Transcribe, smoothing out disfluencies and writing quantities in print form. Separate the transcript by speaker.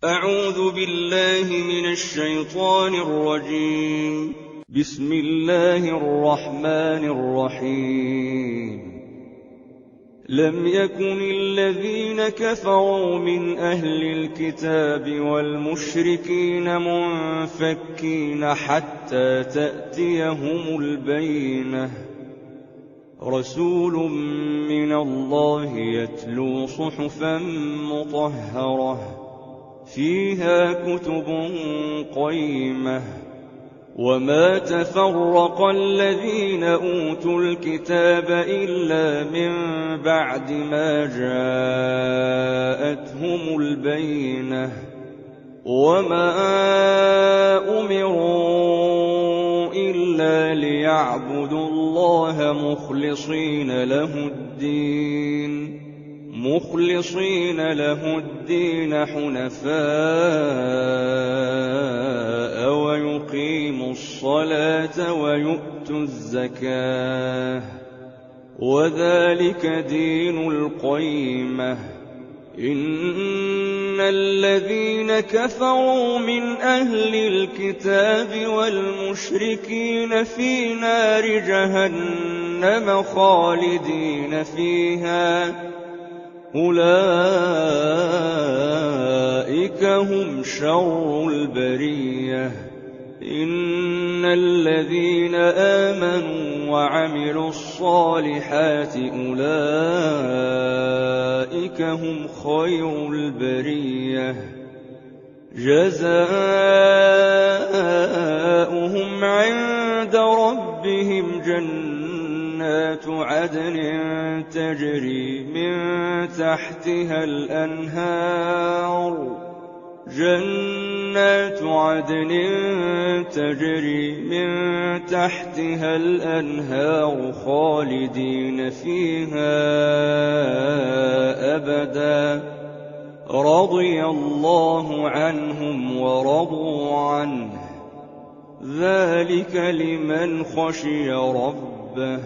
Speaker 1: أعوذ بالله من الشيطان الرجيم. بسم الله الرحمن الرحيم. لم يكن الذين كفروا من أهل الكتاب والمشركين منفكين حتى تأتيهم البينة. رسول من الله يتلو صحفا مطهرة فيها كتب قيمة. وما تفرق الذين أوتوا الكتاب إلا من بعد ما جاءتهم البينة. وما أمروا إلا ليعبدوا الله مخلصين له الدين حنفاء ويقيموا الصلاة ويؤتوا الزكاة وذلك دين القيمة. إن الذين كفروا من أهل الكتاب والمشركين في نار جهنم خالدين فيها أولئك هم شر البرية. إن الذين آمنوا وعملوا الصالحات أولئك هم خير البرية. جزاؤهم عند ربهم جنات عدن تجري من تحتها الأنهار خالدين فيها أبدا. رضي الله عنهم ورضوا عنه ذلك لمن خشي ربه.